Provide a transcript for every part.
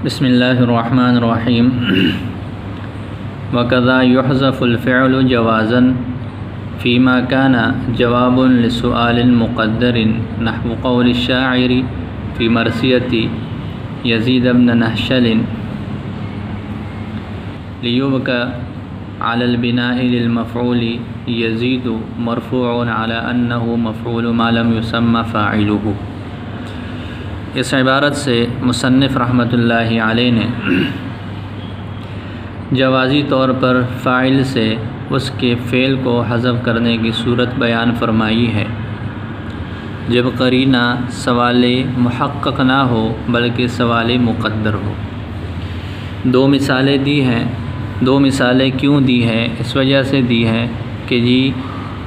بسم اللہ الرحمن الرحیم وَكَذَا يُحْذَفُ الْفِعْلُ جَوَازًا فِيمَا كَانَ جَوَابٌ لِسُؤَالٍ مُقَدَّرٍ نحو قول الشاعر فی مرثیة یزید بن نحشل لیبقى على البناء للمفعول یزید مرفوع على أنه مفعول ما لم يسمى فاعله۔ اس عبارت سے مصنف رحمۃ اللہ علیہ نے جوازی طور پر فاعل سے اس کے فعل کو حذف کرنے کی صورت بیان فرمائی ہے جب قرینہ سوال محقق نہ ہو بلکہ سوال مقدر ہو۔ دو مثالیں دی ہیں۔ دو مثالیں کیوں دی ہیں؟ اس وجہ سے دی ہیں کہ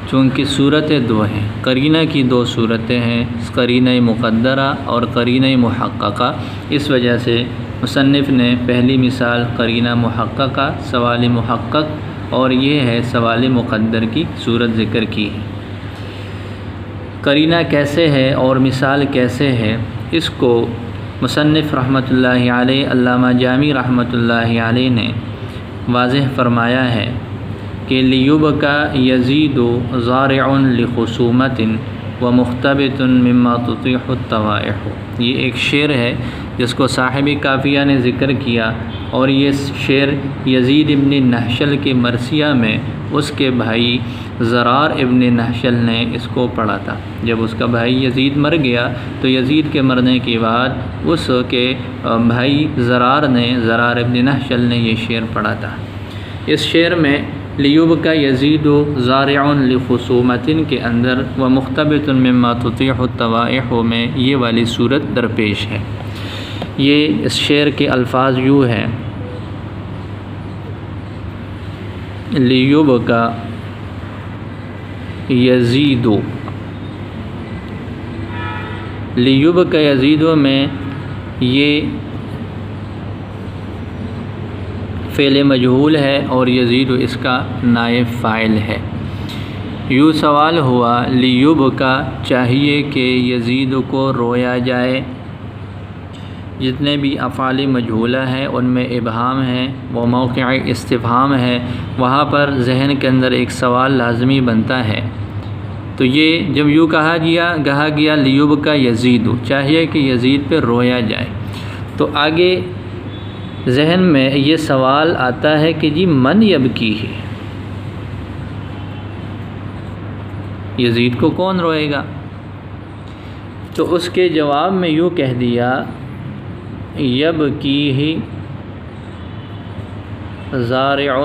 چونکہ صورتیں دو ہیں، قرینہ کی دو صورتیں ہیں، قرینہ مقدرہ اور قرینہ محققہ۔ اس وجہ سے مصنف نے پہلی مثال قرینہ محققہ سوال محقق اور یہ ہے سوال مقدر کی صورت ذکر کی ہے۔ قرینہ کیسے ہے اور مثال کیسے ہے، اس کو مصنف رحمۃ اللہ علیہ علامہ جامی رحمۃ اللہ علیہ نے واضح فرمایا ہے کہ لیبقى یزید ضارع لخصومت ومختبط مما تطیح الطوائح۔ یہ ایک شعر ہے جس کو صاحب کافیہ نے ذکر کیا، اور یہ شعر یزید ابن نحشل کے مرثیہ میں اس کے بھائی زرار ابن نحشل نے اس کو پڑھا تھا۔ جب اس کا بھائی یزید مر گیا تو یزید کے مرنے کے بعد اس کے بھائی زرار ابن نحشل نے یہ شعر پڑھا تھا۔ اس شعر میں لیبقى یزید ضارع لخصومت کے اندر ومختبط مما تطیح الطوائح میں یہ والی صورت درپیش ہے۔ یہ اس شعر کے الفاظ یوں ہیں: لیبقى یزید، لیبقى یزید میں یہ فعل مجہول ہے اور یزید اس کا نائب فاعل ہے۔ یوں سوال ہوا لیبقى چاہیے کہ یزید کو رویا جائے۔ جتنے بھی افعال مجہولہ ہیں ان میں ابہام ہے، وہ موقع استفہام ہے، وہاں پر ذہن کے اندر ایک سوال لازمی بنتا ہے۔ تو یہ جب یوں کہا گیا لیبقى یزید، چاہیے کہ یزید پہ رویا جائے، تو آگے ذہن میں یہ سوال آتا ہے کہ من یبکی ہے، یزید کو کون روئے گا؟ تو اس کے جواب میں یوں کہہ دیا یبکی ضارع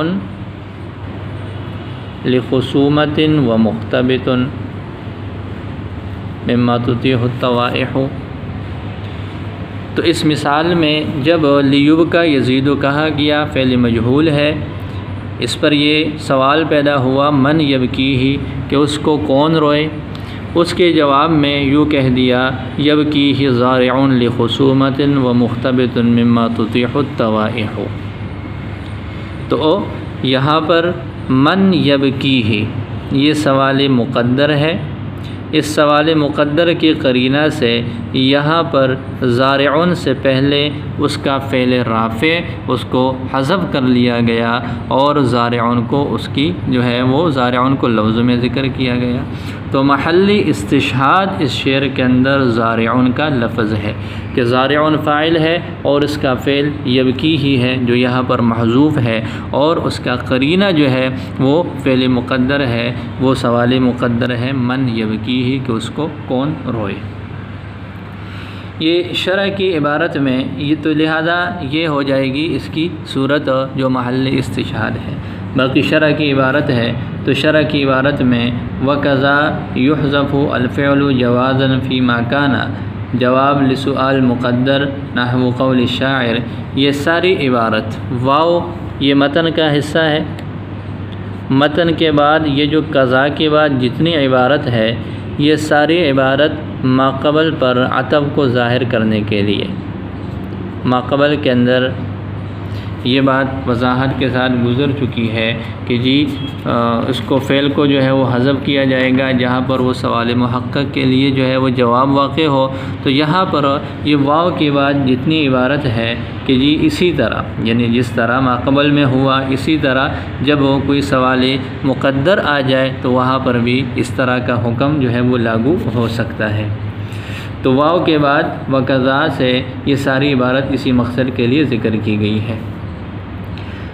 لخصومت ومختبط مما تطیح الطوائح۔ تو اس مثال میں جب لیبقى یزید کہا گیا، فعل مجہول ہے، اس پر یہ سوال پیدا ہوا من یبکی کہ اس کو کون روئے؟ اس کے جواب میں یوں کہہ دیا یبکی ضارع لخصومت ومختبط مما تطیح الطوائح۔ تو یہاں پر من یبکی یہ سوال مقدر ہے۔ اس سوال مقدر کی قرینہ سے یہاں پر ضارع سے پہلے اس کا فعل رافع اس کو حذف کر لیا گیا اور ضارع کو اس کی وہ ضارع کو لفظ میں ذکر کیا گیا۔ تو محلی استشہاد اس شعر کے اندر ضارع کا لفظ ہے کہ ضارع فاعل ہے اور اس کا فعل یبکی ہی ہے جو یہاں پر محذوف ہے، اور اس کا قرینہ وہ فعل مقدر ہے، وہ سوال مقدر ہے من یبکی ہی کہ اس کو کون روئے۔ یہ شرح کی عبارت میں یہ تو لہذا یہ ہو جائے گی اس کی صورت جو محل استشہاد ہے۔ باقی شرح کی عبارت ہے تو شرح کی عبارت میں وَكَذَا يُحْذَفُ الْفِعْلُ جَوَازًا فِيمَا كَانَ جواب لسؤال مقدر نحو قول الشاعر، یہ ساری عبارت واو یہ متن کا حصہ ہے۔ متن کے بعد یہ جو قضا کے بعد جتنی عبارت ہے یہ ساری عبارت ماقبل پر عطف کو ظاہر کرنے کے لیے، ماقبل کے اندر یہ بات وضاحت کے ساتھ گزر چکی ہے کہ جی اس کو فعل کو جو ہے وہ حذف کیا جائے گا جہاں پر وہ سوال محقق کے لیے جو ہے وہ جواب واقع ہو۔ تو یہاں پر یہ واو کے بعد جتنی عبارت ہے کہ جی اسی طرح، یعنی جس طرح ماقبل میں ہوا اسی طرح جب وہ کوئی سوال مقدر آ جائے تو وہاں پر بھی اس طرح کا حکم جو ہے وہ لاگو ہو سکتا ہے۔ تو واو کے بعد وقضا سے یہ ساری عبارت اسی مقصد کے لیے ذکر کی گئی ہے۔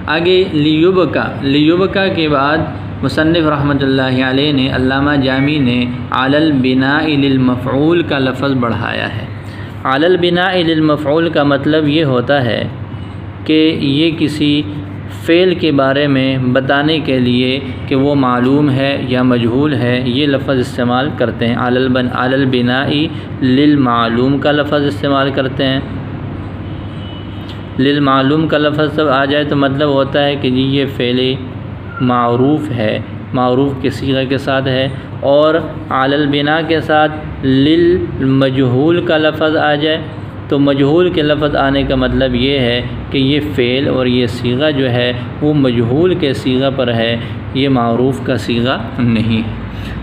آگے لیبکا کے بعد مصنف رحمۃ اللہ علیہ نے، علامہ جامی نے علی البناء للمفعول کا لفظ بڑھایا ہے۔ علی البناء للمفعول کا مطلب یہ ہوتا ہے کہ یہ کسی فعل کے بارے میں بتانے کے لیے کہ وہ معلوم ہے یا مجہول ہے، یہ لفظ استعمال کرتے ہیں۔ علی البناء للمعلوم کا لفظ استعمال کرتے ہیں۔ للمعلوم کا لفظ جب آ جائے تو مطلب ہوتا ہے کہ جی یہ فعل معروف ہے، معروف کے صیغہ کے ساتھ ہے، اور علی البناء کے ساتھ للمجہول کا لفظ آ جائے تو مجہول کے لفظ آنے کا مطلب یہ ہے کہ یہ فعل اور یہ صیغہ جو ہے وہ مجہول کے صیغہ پر ہے، یہ معروف کا صیغہ نہیں۔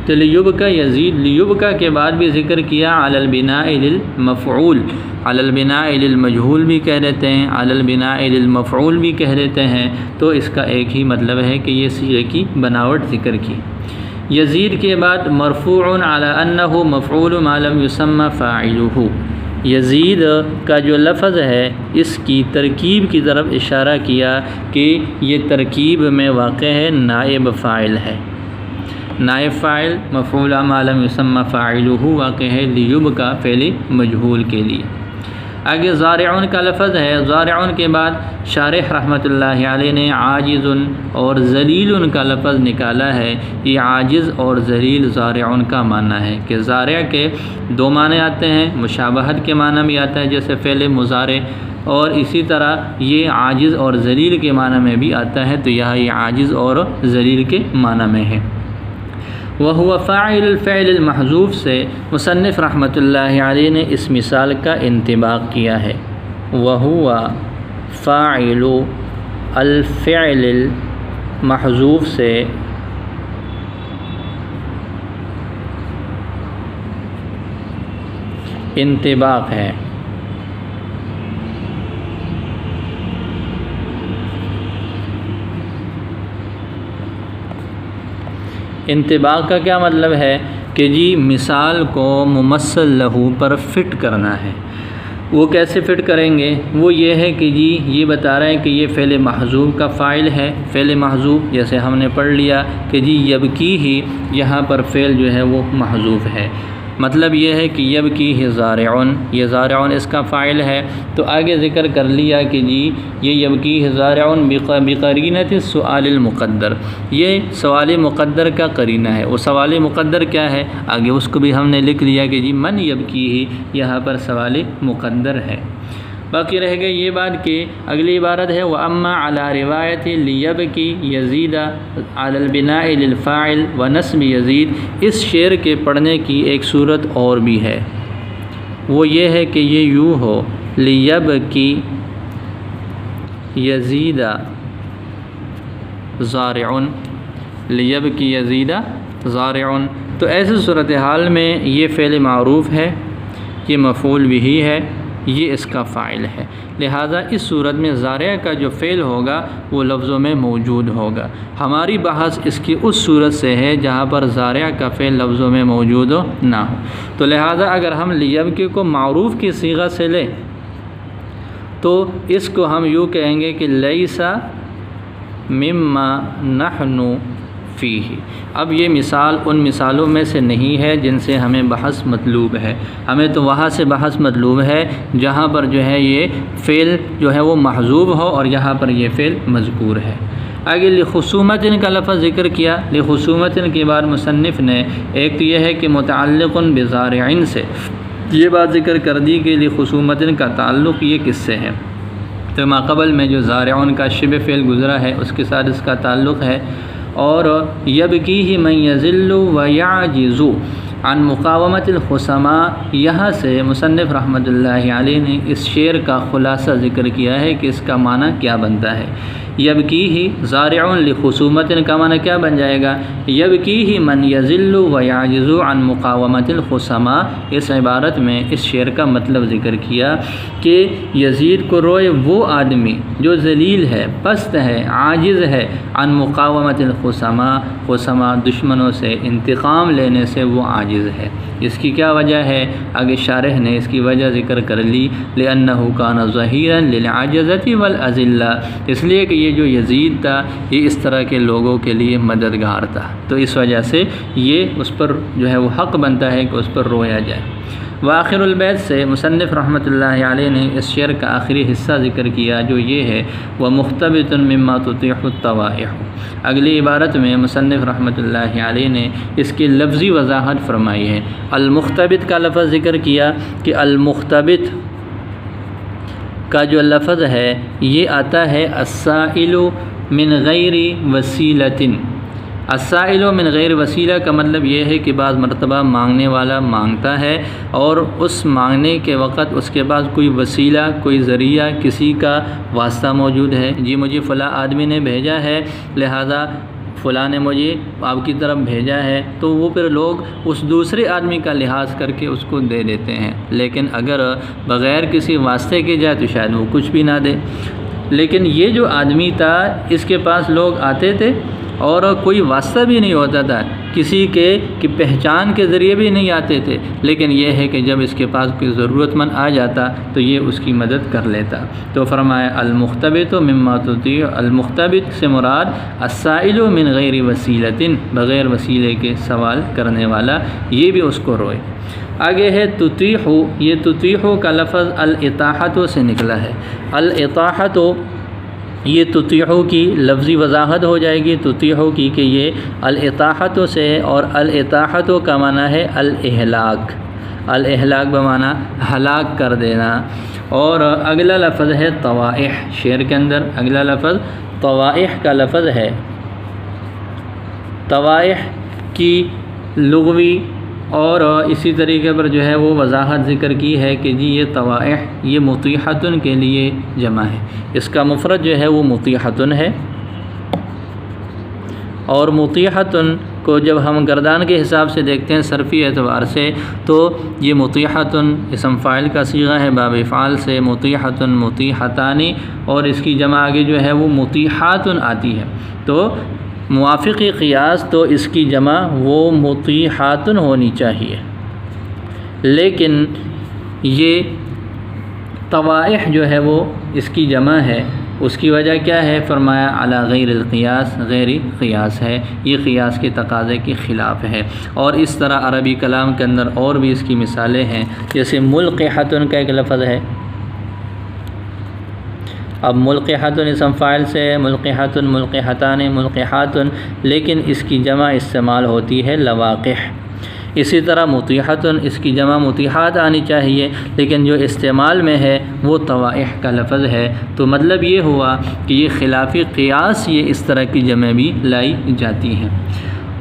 تو لیبکا یزید، لیبکا کے بعد بھی ذکر کیا علی البناء للمفعول، علی البناء للمجہول بھی کہہ دیتے ہیں، علی البناء للمفعول بھی کہہ دیتے ہیں، تو اس کا ایک ہی مطلب ہے کہ یہ صیغے کی بناوٹ ذکر کی۔ یزید کے بعد مرفوع علی انہ مفعول ما لم یسمى فاعلہ، یزید کا جو لفظ ہے اس کی ترکیب کی طرف اشارہ کیا کہ یہ ترکیب میں واقع ہے، نائب فاعل ہے، نائب فاعل مفعول ما لم یسمى فاعلہ واقع ہے لیبکا فعل مجہول کے لیے۔ آگے زارعون کا لفظ ہے، زارعون کے بعد شارح رحمۃ اللہ علیہ نے عاجز اور ذلیل کا لفظ نکالا ہے۔ یہ عاجز اور ذلیل زارعون کا معنی ہے کہ زارع کے دو معنی آتے ہیں، مشابہت کے معنی بھی آتا ہے جیسے فعل مضارع، اور اسی طرح یہ عاجز اور ذلیل کے معنی میں بھی آتا ہے، تو یہاں یہ عاجز اور ذلیل کے معنی میں ہے۔ وَهُوَ فاعل الفعل المحذوف سے مصنف رحمۃ اللہ علیہ نے اس مثال کا انطباق کیا ہے۔ وَهُوَ فاعل الفعل المحذوف سے انطباق ہے۔ انطباق کا کیا مطلب ہے کہ جی مثال کو ممثل لہو پر فٹ کرنا ہے۔ وہ کیسے فٹ کریں گے؟ وہ یہ ہے کہ جی یہ بتا رہے ہیں کہ یہ فعل محذوف کا فاعل ہے، فعل محذوف جیسے ہم نے پڑھ لیا کہ جی یبکی ہی، یہاں پر فعل جو ہے وہ محذوف ہے، مطلب یہ ہے کہ یبکی ہی زارعون، یہ زارعون اس کا فاعل ہے۔ تو آگے ذکر کر لیا کہ جی یہ یبکی ہی زارعون بقرینۃ السؤال المقدر، یہ سوال مقدر کا قرینہ ہے۔ وہ سوال مقدر کیا ہے آگے اس کو بھی ہم نے لکھ لیا کہ جی من یبکی ہی، یہاں پر سوال مقدر ہے۔ باقی رہ گئی یہ بات کہ اگلی عبارت ہے وَأَمَّا عَلَى رِوَایَةِ لِيَبْكِ يَزِيدَ عَلَى الْبِنَاءِ لِلْفَاعِلِ وَنَصْبِ یزید، اس شعر کے پڑھنے کی ایک صورت اور بھی ہے، وہ یہ ہے کہ یہ یوں ہو لِيَبْكِ يَزِيدَ زَارِعٌ، لِيَبْكِ يَزِيدَ زَارِعٌ۔ تو ایسی صورتحال میں یہ فعل معروف ہے، یہ مفعول بھی ہے، یہ اس کا فاعل ہے، لہٰذا اس صورت میں زارع کا جو فعل ہوگا وہ لفظوں میں موجود ہوگا۔ ہماری بحث اس کی اس صورت سے ہے جہاں پر زارع کا فعل لفظوں میں موجود نہ ہو، تو لہٰذا اگر ہم لیبکی کو معروف کی صیغہ سے لیں تو اس کو ہم یوں کہیں گے کہ لیس مما نحن فیہ۔ اب یہ مثال ان مثالوں میں سے نہیں ہے جن سے ہمیں بحث مطلوب ہے، ہمیں تو وہاں سے بحث مطلوب ہے جہاں پر جو ہے یہ فعل جو ہے وہ محذوف ہو اور یہاں پر یہ فعل مذکور ہے۔ آگے لخصومت کا لفظ ذکر کیا، لخصومت کے بعد مصنف نے ایک تو یہ ہے کہ متعلق بزارعین سے یہ بات ذکر کر دی کہ لخصومت کا تعلق یہ کس سے ہے، تو ماقبل میں جو زارعون کا شبہ فعل گزرا ہے اس کے ساتھ اس کا تعلق ہے۔ اور یبکیہ من یذل و یعجز، عن مقاومت الخصما، یہاں سے مصنف رحمۃ اللہ علیہ نے اس شعر کا خلاصہ ذکر کیا ہے کہ اس کا معنی کیا بنتا ہے۔ یبکیہ زارع لخصومت کا معنی کیا بن جائے گا؟ یبکیہ من یذل ویعجز عن مقاومت الخصما۔ اس عبارت میں اس شعر کا مطلب ذکر کیا کہ یزید کو روئے وہ آدمی جو ذلیل ہے، پست ہے، عاجز ہے، عن مقاومت الخصما، خصما دشمنوں سے انتقام لینے سے وہ عاجز ہے۔ اس کی کیا وجہ ہے؟ آگے شارح نے اس کی وجہ ذکر کر لی، لأنہ کان ظہیرا للعجزۃ والاذلہ، اس لیے کہ یہ جو یزید تھا یہ اس طرح کے لوگوں کے لیے مددگار تھا، تو اس وجہ سے یہ اس پر جو ہے وہ حق بنتا ہے کہ اس پر رویا جائے۔ وآخر البیت سے مصنف رحمۃ اللہ علیہ نے اس شعر کا آخری حصہ ذکر کیا جو یہ ہے وَمُخْتَبِطٌ مِّمَّا تُطِيحُ الطَّوَائِحُ۔ اگلی عبارت میں مصنف رحمۃ اللہ علیہ نے اس کی لفظی وضاحت فرمائی ہے۔ المختبط کا لفظ ذکر کیا کہ المختبط کا جو لفظ ہے یہ آتا ہے السائل من غیر وسیلۃ۔ السائل من غیر وسیلہ کا مطلب یہ ہے کہ بعض مرتبہ مانگنے والا مانگتا ہے اور اس مانگنے کے وقت اس کے پاس کوئی وسیلہ، کوئی ذریعہ، کسی کا واسطہ موجود ہے، جی مجھے فلاں آدمی نے بھیجا ہے لہذا فلاں نے مجھے آپ کی طرف بھیجا ہے، تو وہ پھر لوگ اس دوسرے آدمی کا لحاظ کر کے اس کو دے دیتے ہیں، لیکن اگر بغیر کسی واسطے کے جائے تو شاید وہ کچھ بھی نہ دے۔ لیکن یہ جو آدمی تھا اس کے پاس لوگ آتے تھے اور کوئی واسطہ بھی نہیں ہوتا تھا، کسی کے کی پہچان کے ذریعے بھی نہیں آتے تھے، لیکن یہ ہے کہ جب اس کے پاس کوئی ضرورت مند آ جاتا تو یہ اس کی مدد کر لیتا۔ تو فرمایا المختبط مما تطیع، المختبط سے مراد السائل من غیر وسیلۃ، بغیر وسیلے کے سوال کرنے والا، یہ بھی اس کو روئے۔ آگے ہے تطیح، یہ تطیح کا لفظ الاطاحۃ سے نکلا ہے۔ الاطاحۃ یہ تطیعو کی لفظی وضاحت ہو جائے گی تطیعو کی کہ یہ الاطاحۃ سے، اور الاطاحۃ کا معنی ہے الاہلاک، الاہلاک بمعنی ہلاک کر دینا۔ اور اگلا لفظ ہے طوائح، شعر کے اندر اگلا لفظ طوائح کا لفظ ہے۔ طوائح کی لغوی اور اسی طریقے پر جو ہے وہ وضاحت ذکر کی ہے کہ جی یہ طوائح یہ مطیحتن کے لیے جمع ہے، اس کا مفرد جو ہے وہ مطیحتن ہے، اور مطیحتن کو جب ہم گردان کے حساب سے دیکھتے ہیں صرفی اعتبار سے تو یہ مطیحتن اسم فاعل کا صیغہ ہے باب افعال سے، مطیحتن مطیحتانی، اور اس کی جمع آگے جو ہے وہ مطیحاتن آتی ہے، تو موافقی قیاس تو اس کی جمع وہ مطیحاتن ہونی چاہیے، لیکن یہ طوائح جو ہے وہ اس کی جمع ہے، اس کی وجہ کیا ہے؟ فرمایا علی غیر القیاس، غیر قیاس ہے، یہ قیاس کے تقاضے کے خلاف ہے۔ اور اس طرح عربی کلام کے اندر اور بھی اس کی مثالیں ہیں، جیسے ملقحتن کا ایک لفظ ہے، اب ملقحتن اسم فاعل سے ملقحتن، ملقحتان، ملقحاتن، لیکن اس کی جمع استعمال ہوتی ہے لواقح۔ اسی طرح مطیحتن اس کی جمع مطیحات آنی چاہیے، لیکن جو استعمال میں ہے وہ طوائح کا لفظ ہے، تو مطلب یہ ہوا کہ یہ خلاف قیاس یہ اس طرح کی جمع بھی لائی جاتی ہیں۔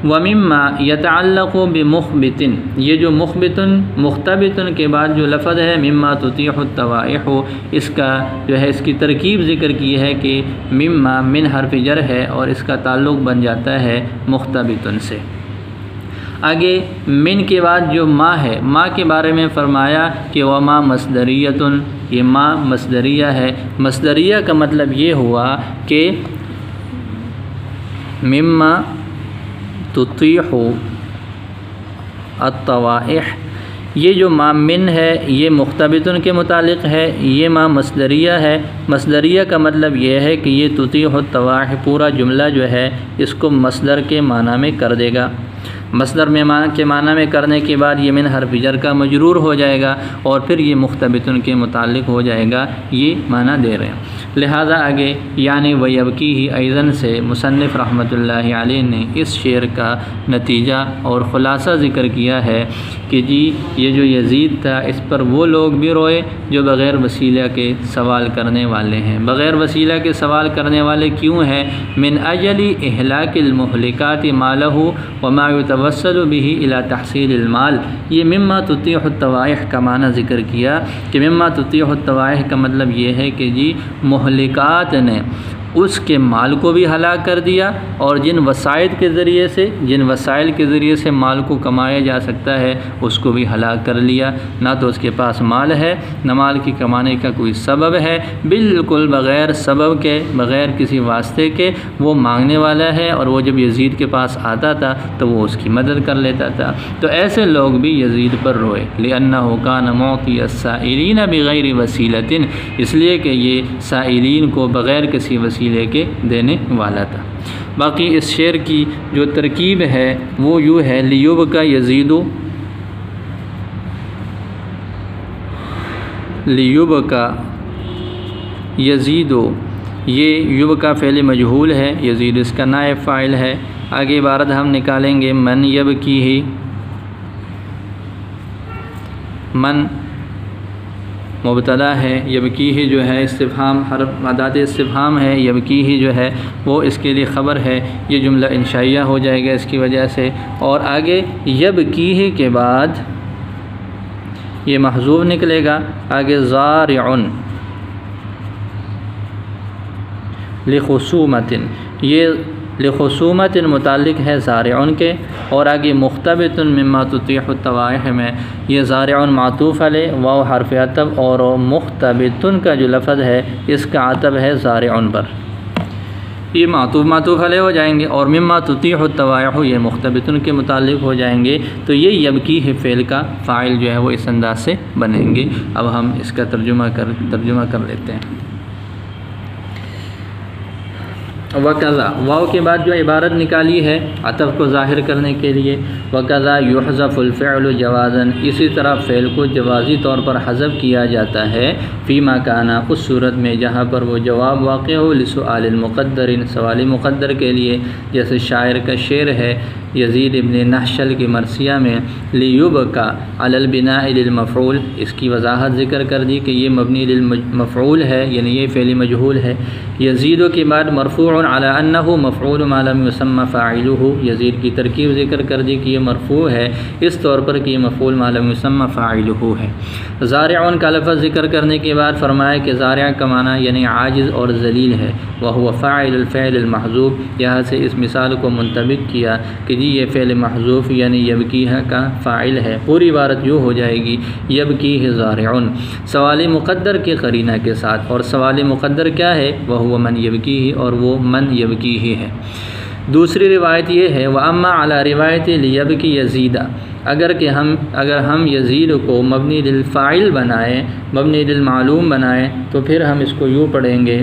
وَمِمَّا يَتَعَلَّقُ بِمُخْبِتٍ، یہ جو مختبطن کے بعد جو لفظ ہے مما تطیح الطوائح، اس کا جو ہے اس کی ترکیب ذکر کی ہے کہ مما من حرف جر ہے اور اس کا تعلق بن جاتا ہے مختبطن سے۔ آگے من کے بعد جو ما ہے، ما کے بارے میں فرمایا کہ وما مصدریتن، یہ ما مصدریہ ہے۔ مصدریہ کا مطلب یہ ہوا کہ مما تطیح الطوائح، یہ جو ما من ہے یہ مختبطن کے متعلق ہے، یہ ما مصدریہ ہے۔ مصدریہ کا مطلب یہ ہے کہ یہ تطیح الطوائح پورا جملہ جو ہے اس کو مصدر کے معنی میں کر دے گا، مصدر میں کے معنی میں کرنے کے بعد یہ من حرف جر کا مجرور ہو جائے گا اور پھر یہ مختبطن کے متعلق ہو جائے گا، یہ معنی دے رہے ہیں۔ لہذا آگے یعنی ویبکی ہی ایضاً سے مصنف رحمۃ اللہ علیہ نے اس شعر کا نتیجہ اور خلاصہ ذکر کیا ہے کہ جی یہ جو یزید تھا اس پر وہ لوگ بھی روئے جو بغیر وسیلہ کے سوال کرنے والے ہیں۔ بغیر وسیلہ کے سوال کرنے والے کیوں ہیں؟ من اجل اہلاک المہلکات مالہ وما یتوسل به الی تحصیل المال۔ یہ مما تطیح الطوائح کا معنی ذکر کیا کہ مما تطیح الطوائح کا مطلب یہ ہے کہ جی مہلکات نے اس کے مال کو بھی ہلاک کر دیا، اور جن وسائل کے ذریعے سے مال کو کمایا جا سکتا ہے اس کو بھی ہلاک کر لیا۔ نہ تو اس کے پاس مال ہے، نہ مال کی کمانے کا کوئی سبب ہے، بالکل بغیر سبب کے، بغیر کسی واسطے کے وہ مانگنے والا ہے، اور وہ جب یزید کے پاس آتا تھا تو وہ اس کی مدد کر لیتا تھا۔ تو ایسے لوگ بھی یزید پر روئے، لأنہ کان معطی السائلین بغیر وسیلۃ، اس لیے کہ یہ سائلین کو بغیر کسی وسیلے کے دینے والا تھا۔ باقی اس شعر کی جو ترکیب ہے وہ یوں ہے، لیبکا یزید، لیبکا یزید، یہ یبکا فعل مجہول ہے، یزید اس کا نائب فاعل ہے۔ آگے عبارت ہم نکالیں گے، من یبکی ہی، من مبتدا ہے، یبکی ہی جو ہے استفہام حرف اداۃ استفہام ہے، یبکی ہی جو ہے وہ اس کے لیے خبر ہے، یہ جملہ انشائیہ ہو جائے گا اس کی وجہ سے۔ اور آگے یبکی ہی کے بعد یہ محذوف نکلے گا، آگے زارع لخصومت، یہ لخصومت متعلق ہے زارع کے، اور آگے مختبط مما تطیح الطوائح میں یہ زارع معطوف علیہ، واو حرف عطف، اور مختبط کا جو لفظ ہے اس کا عطف ہے زارع پر، یہ معطوف علیہ ہو جائیں گے، اور مما تطیح الطوائح یہ مختبط کے متعلق ہو جائیں گے۔ تو یہ یبکی ہے فعل کا فاعل جو ہے وہ اس انداز سے بنیں گے۔ اب ہم اس کا ترجمہ کر لیتے ہیں۔ وکذا، واو کے بعد جو عبارت نکالی ہے عطف کو ظاہر کرنے کے لیے، وکذا یحذف الفعل جوازا، اسی طرح فعل کو جوازی طور پر حذف کیا جاتا ہے، فیما کانا، اس صورت میں جہاں پر وہ جواب واقع ہو، لسؤال المقدر، سوال مقدر کے لیے، جیسے شاعر کا شعر ہے یزید ابن نحشل کی مرثیہ میں، لیبکا علی البناء للمفعول، اس کی وضاحت ذکر کر دی کہ یہ مبنی للمفعول ہے، یعنی یہ فعل مجہول ہے۔ یزید کے بعد مرفوع علی انہ مفعول ما لم یسمى فاعلہ، یزید کی ترکیب ذکر کر دی کہ یہ مرفوع ہے اس طور پر کہ یہ مفعول ما لم یسمى فاعلہ ہے۔ زارع کا لفظ ذکر کرنے کے بعد فرمایا کہ زارع کا معنی یعنی عاجز اور ذلیل ہے، وہو فاعل الفعل المحذوف، یہاں سے اس مثال کو منطبق کیا کہ جی یہ فعل محذوف یعنی یبکی کا فاعل ہے۔ پوری عبارت یوں ہو جائے گی، یبکی زارع، سوال مقدر کے قرینہ کے ساتھ، اور سوال مقدر کیا ہے؟ وہو من یبکی، اور وہ من یبکی ہی ہے۔ دوسری روایت یہ ہے، وَأَمَّا عَلَى رِوَایَتِ لِيَبْكِ يَزِيدَ، اگر ہم یزید کو مبنی للفاعل بنائیں، مبنی للمعلوم بنائیں، تو پھر ہم اس کو یوں پڑھیں گے،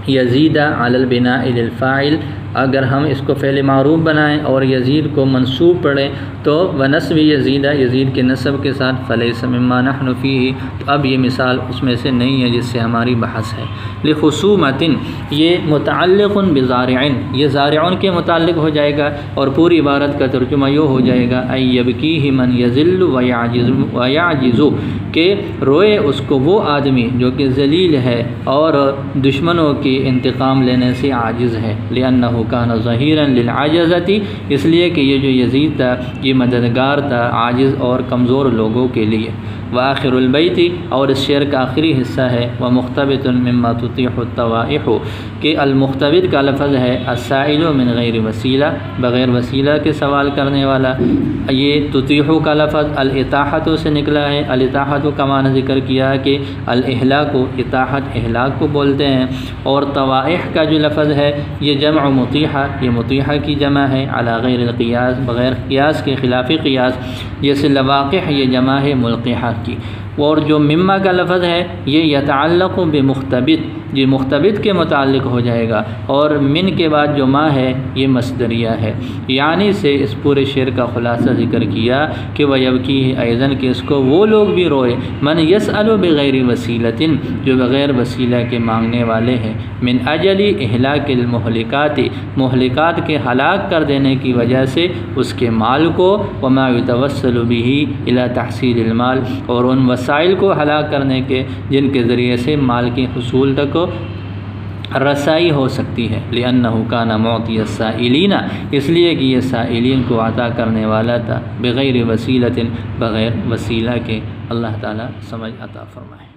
یزید علی البناء للفاعل۔ اگر ہم اس کو فعل معروف بنائیں اور یزید کو منصوب پڑھیں تو ونصب یزید، یزید کے نصب کے ساتھ، فلیس مما نحن فیہ، تو اب یہ مثال اس میں سے نہیں ہے جس سے ہماری بحث ہے۔ لخصومت، یہ متعلق بزارع، یہ زارع کے متعلق ہو جائے گا، اور پوری عبارت کا ترجمہ یہ ہو جائے گا، ای یبکیہ من یذل ویعجز، کہ روئے اس کو وہ آدمی جو کہ ذلیل ہے اور دشمنوں کے انتقام لینے سے عاجز ہے، لأنہ کان ظہیرا للعجزۃ، اس لیے کہ یہ جو یزید تھا یہ مددگار تھا عاجز اور کمزور لوگوں کے لیے۔ وآخر البیت، اور اس شعر کا آخری حصہ ہے، ومختبط مما تطیح الطوائح، کہ المختبط کا لفظ ہے السائل من غیر وسیلہ، بغیر وسیلہ کے سوال کرنے والا۔ یہ تطیح کا لفظ الاتاحت سے نکلا ہے، الاتاحت کا معنی ذکر کیا کہ الاہلاک، اتاحت اہلاک کو بولتے ہیں، اور طوائح کا جو لفظ ہے یہ جمع مطیحہ، یہ مطیحہ کی جمع ہے، علی غیر القیاس، بغیر قیاس کے خلاف قیاس، جیسے لواقح یہ جمع ہے ملقحہ کی۔ اور جو مما کا لفظ ہے یہ یتعلق بمختبط، یہ مختبط کے متعلق ہو جائے گا، اور من کے بعد جو ما ہے یہ مصدریہ ہے۔ یعنی سے اس پورے شعر کا خلاصہ ذکر کیا کہ ویبکی ایضاً کہ اس کو وہ لوگ بھی روئے من یسأل بغیر وسیلۃ، جو بغیر وسیلہ کے مانگنے والے ہیں، من اجل اہلاک المہلکات، مہلکات کے ہلاک کر دینے کی وجہ سے اس کے مال کو، وما یتوسل به الی تحصیل المال، اور ان وسائل کو ہلاک کرنے کے جن کے ذریعے سے مال کے حصول تک رسائی ہو سکتی ہے، لأنہ کان معطی السائلین، اس لیے کہ یہ سائلین کو عطا کرنے والا تھا، بغیر وسیلۃ، بغیر وسیلہ کے۔ اللہ تعالیٰ سمجھ عطا فرمائے۔